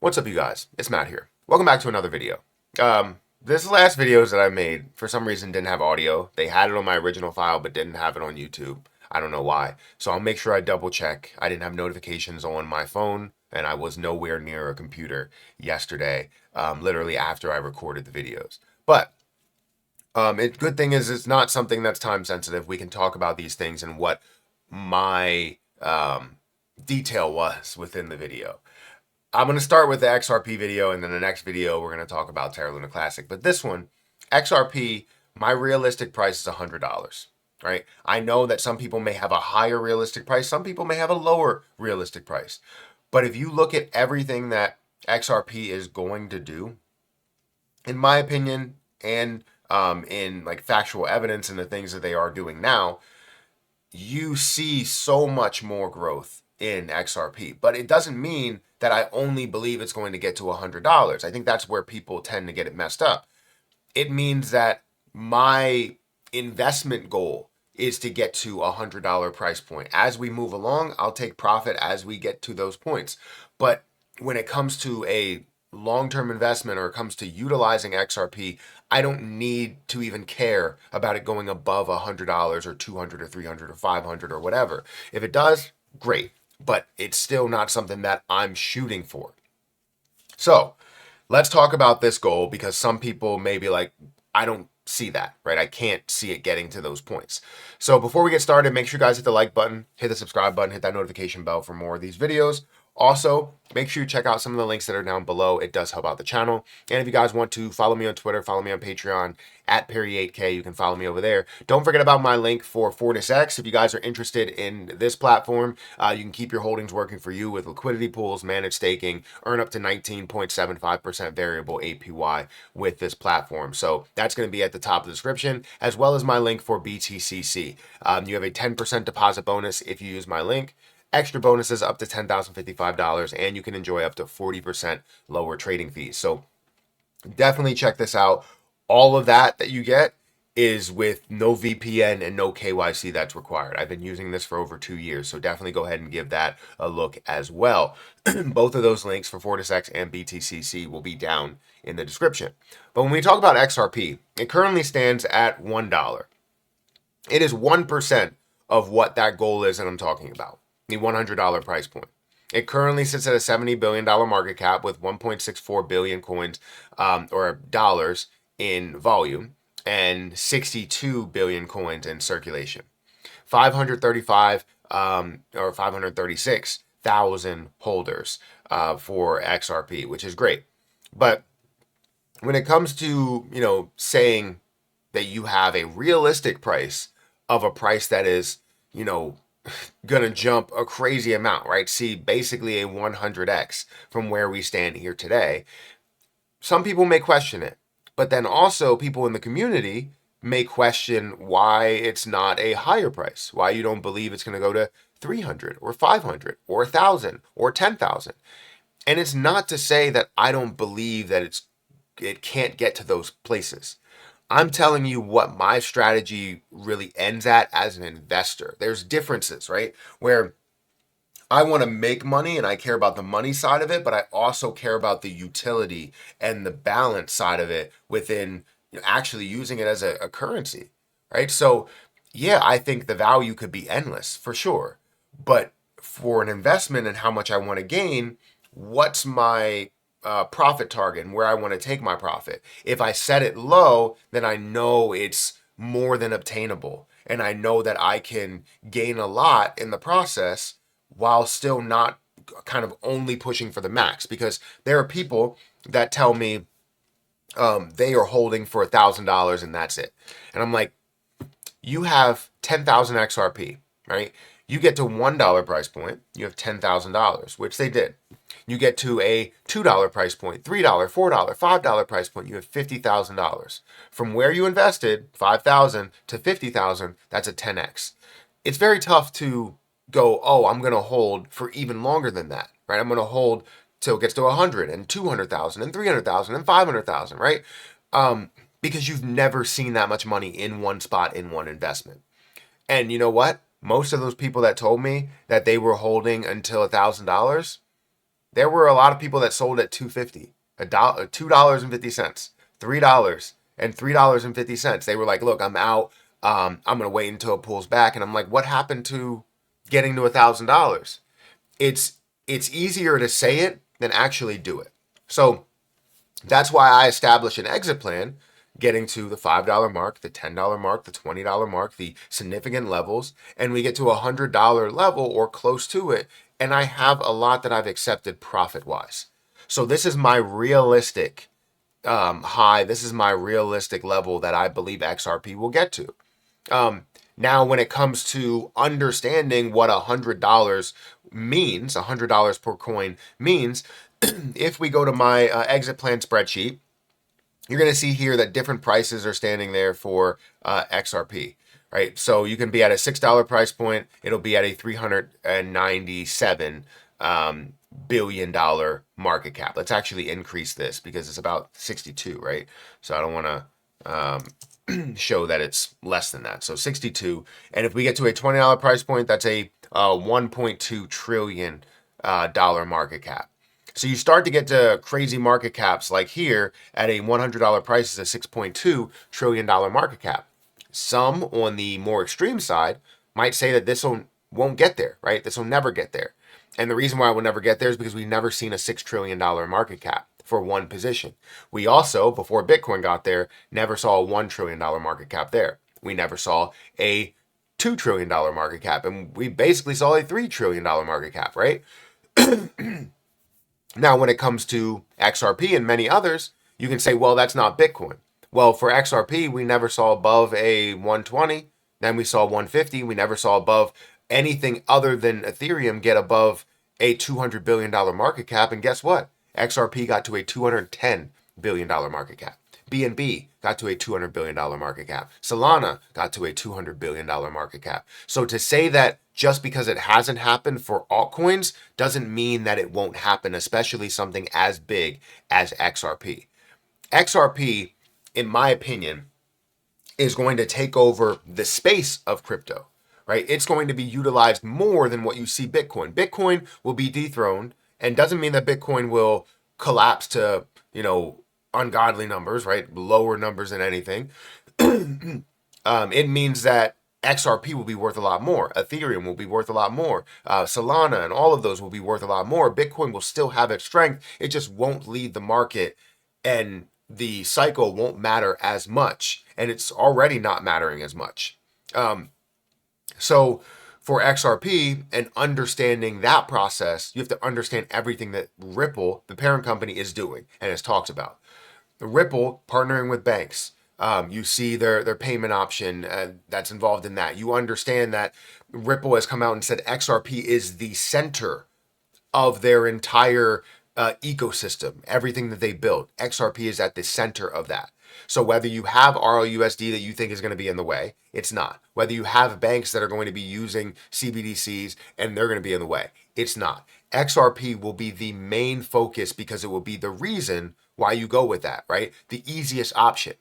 What's up, you guys? It's Matt here. Welcome back to another video. This last videos that I made, for some reason, didn't have audio. They had it on my original file, but didn't have it on YouTube. I don't know why. So I'll make sure I double check. I didn't have notifications on my phone, and I was nowhere near a computer yesterday, literally after I recorded the videos. But good thing is it's not something that's time sensitive. We can talk about these things and what my detail was within the video. I'm going to start with the XRP video, and then the next video we're going to talk about Terra Luna Classic. But this one, XRP, my realistic price is $100, right? I know that some people may have a higher realistic price. Some people may have a lower realistic price. But if you look at everything that XRP is going to do, in my opinion, and in like factual evidence and the things that they are doing now, you see so much more growth in XRP. But it doesn't mean that I only believe it's going to get to $100. I think that's where people tend to get it messed up. It means that my investment goal is to get to $100 price point. As we move along, I'll take profit as we get to those points. But when it comes to a long-term investment, or it comes to utilizing XRP, I don't need to even care about it going above $100 or $200 or $300 or $500 or whatever. If it does, great. But it's still not something that I'm shooting for. So let's talk about this goal, because some people may be like, I don't see that, right? I can't see it getting to those points. So before we get started, make sure you guys hit the like button, hit the subscribe button, hit that notification bell for more of these videos. Also, make sure you check out some of the links that are down below. It does help out the channel. And if you guys want to follow me on Twitter, follow me on Patreon at Perry8K, you can follow me over there. Don't forget about my link for FortisX. If you guys are interested in this platform, you can keep your holdings working for you with liquidity pools, managed staking, earn up to 19.75% variable APY with this platform. So that's going to be at the top of the description, as well as my link for BTCC. You have a 10% deposit bonus if you use my link. Extra bonuses up to $10,055, and you can enjoy up to 40% lower trading fees. So definitely check this out. All of that you get is with no VPN and no KYC that's required. I've been using this for over 2 years, so definitely go ahead and give that a look as well. Both of those links for FortisX and BTCC will be down in the description. But when we talk about XRP, it currently stands at $1. It is 1% of what that goal is that I'm talking about. The $100 price point. It currently sits at a $70 billion market cap with 1.64 billion coins or dollars in volume and 62 billion coins in circulation. 535 or 536,000 holders for XRP, which is great. But when it comes to, saying that you have a realistic price of a price that is, gonna jump a crazy amount, right? See, basically a 100x from where we stand here today. Some people may question it, but then also people in the community may question why it's not a higher price, why you don't believe it's gonna go to 300 or 500 or 1,000 or 10,000. And it's not to say that I don't believe that it can't get to those places. I'm telling you what my strategy really ends at as an investor. There's differences, right? Where I want to make money and I care about the money side of it, but I also care about the utility and the balance side of it within actually using it as a currency, right? So yeah, I think the value could be endless for sure. But for an investment and how much I want to gain, what's my profit target and where I want to take my profit? If I set it low, then I know it's more than obtainable, and I know that I can gain a lot in the process while still not kind of only pushing for the max. Because there are people that tell me they are holding for $1,000 and that's it, and I'm like, you have 10,000 XRP, right? You get to $1 price point, you have $10,000, which they did. You get to a $2 price point, $3, $4, $5 price point, you have $50,000. From where you invested, 5,000 to 50,000, that's a 10x. It's very tough to go, oh, I'm going to hold for even longer than that, right? I'm going to hold till it gets to 100 and 200,000 and 300,000 and 500,000, right? Because you've never seen that much money in one spot in one investment. And you know what? Most of those people that told me that they were holding until $1,000, There were a lot of people that sold at $2.50, $2.50, $3, and $3.50. They were like, look, I'm out. I'm gonna wait until it pulls back. And I'm like, what happened to getting to $1,000? It's easier to say it than actually do it. So that's why I established an exit plan, getting to the $5 mark, the $10 mark, the $20 mark, the significant levels, and we get to $100 level or close to it, and I have a lot that I've accepted profit-wise. So this is my realistic high. This is my realistic level that I believe XRP will get to. Now, when it comes to understanding what $100 means, $100 per coin means, if we go to my exit plan spreadsheet, you're going to see here that different prices are standing there for XRP, right? So you can be at a $6 price point. It'll be at a $397 billion market cap. Let's actually increase this because it's about 62, right? So I don't want to show that it's less than that. So 62. And if we get to a $20 price point, that's a $1.2 trillion dollar market cap. So you start to get to crazy market caps like here at a $100 price is a $6.2 trillion market cap. Some on the more extreme side might say that this won't get there, right? This will never get there. And the reason why it will never get there is because we've never seen a $6 trillion market cap for one position. We also, before Bitcoin got there, never saw a $1 trillion market cap there. We never saw a $2 trillion market cap. And we basically saw a $3 trillion market cap, right? Now, when it comes to XRP and many others, you can say, well, that's not Bitcoin. Well, for XRP, we never saw above a 120. Then we saw 150. We never saw above anything other than Ethereum get above a $200 billion market cap. And guess what? XRP got to a $210 billion market cap. BNB got to a $200 billion market cap. Solana got to a $200 billion market cap. So to say that just because it hasn't happened for altcoins doesn't mean that it won't happen, especially something as big as XRP. XRP, in my opinion, is going to take over the space of crypto, right? It's going to be utilized more than what you see Bitcoin. Bitcoin will be dethroned, and doesn't mean that Bitcoin will collapse to, ungodly numbers, right? Lower numbers than anything. It means that XRP will be worth a lot more. Ethereum will be worth a lot more. Solana and all of those will be worth a lot more. Bitcoin will still have its strength. It just won't lead the market, and the cycle won't matter as much. And it's already not mattering as much. So for XRP and understanding that process, you have to understand everything that Ripple, the parent company, is doing and has talked about. Ripple partnering with banks. You see their payment option that's involved in that. You understand that Ripple has come out and said XRP is the center of their entire ecosystem. Everything that they built, XRP is at the center of that. So whether you have RLUSD that you think is going to be in the way, it's not. Whether you have banks that are going to be using CBDCs and they're going to be in the way, it's not. XRP will be the main focus because it will be the reason why you go with that, right? The easiest option.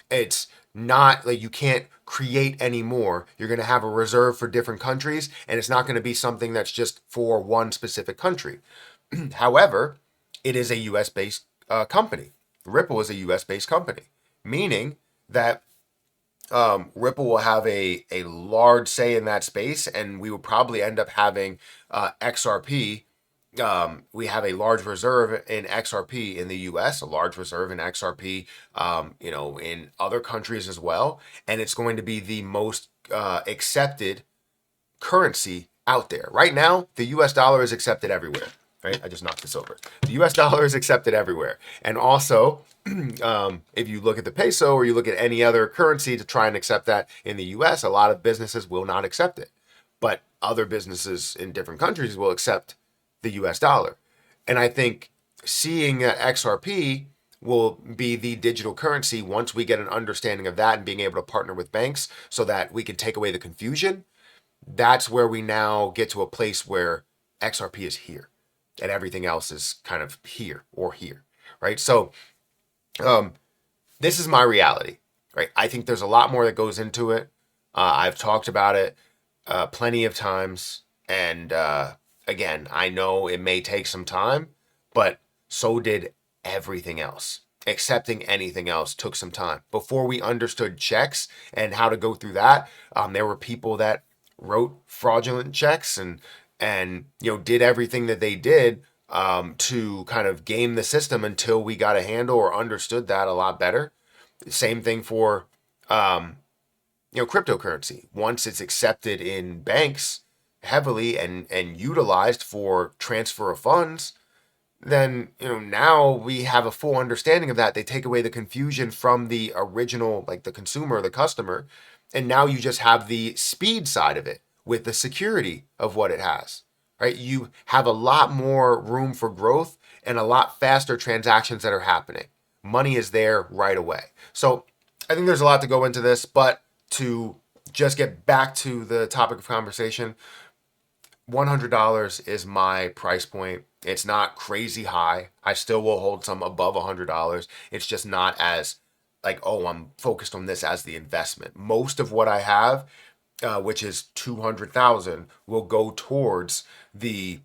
It's not like you can't create any more. You're going to have a reserve for different countries, and it's not going to be something that's just for one specific country. However, it is a US-based company. Ripple is a US-based company, meaning that Ripple will have a large say in that space, and we will probably end up having XRP. We have a large reserve in XRP in the US, a large reserve in XRP, in other countries as well. And it's going to be the most accepted currency out there. Right now, the US dollar is accepted everywhere. Right? I just knocked this over. The US dollar is accepted everywhere. And also, if you look at the peso or you look at any other currency to try and accept that in the US, a lot of businesses will not accept it. But other businesses in different countries will accept the US dollar. And I think seeing that XRP will be the digital currency once we get an understanding of that and being able to partner with banks so that we can take away the confusion, that's where we now get to a place where XRP is here and everything else is kind of here or here, right? So this is my reality, right? I think there's a lot more that goes into it. I've talked about it plenty of times, and again, I know it may take some time, but so did everything else. Accepting anything else took some time. Before we understood checks and how to go through that, there were people that wrote fraudulent checks and did everything that they did to kind of game the system until we got a handle or understood that a lot better. Same thing for cryptocurrency. Once it's accepted in banks heavily and utilized for transfer of funds, then now we have a full understanding of that. They take away the confusion from the original, like the consumer, the customer, and now you just have the speed side of it with the security of what it has, right? You have a lot more room for growth and a lot faster transactions that are happening. Money is there right away. So I think there's a lot to go into this, but to just get back to the topic of conversation, $100 is my price point. It's not crazy high. I still will hold some above $100. It's just not as like, oh, I'm focused on this as the investment. Most of what I have, which is 200,000, will go towards the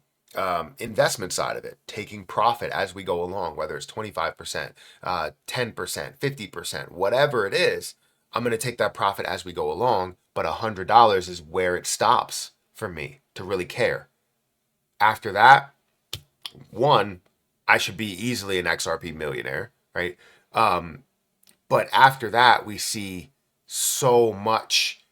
investment side of it, taking profit as we go along, whether it's 25%, 10%, 50%, whatever it is. I'm going to take that profit as we go along, but $100 is where it stops for me to really care. After that, one, I should be easily an XRP millionaire, right? But after that, we see so much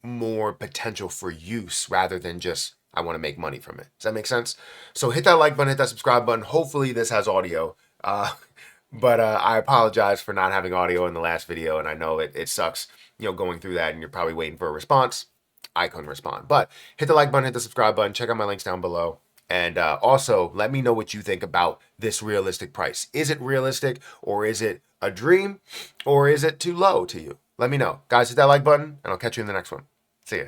more potential for use rather than just, I want to make money from it. Does that make sense? So hit that like button, hit that subscribe button. Hopefully this has audio. But I apologize for not having audio in the last video, and I know it sucks, going through that, and you're probably waiting for a response. I couldn't respond. But hit the like button, hit the subscribe button, check out my links down below. And also, let me know what you think about this realistic price. Is it realistic, or is it a dream, or is it too low to you? Let me know. Guys, hit that like button, and I'll catch you in the next one. See ya.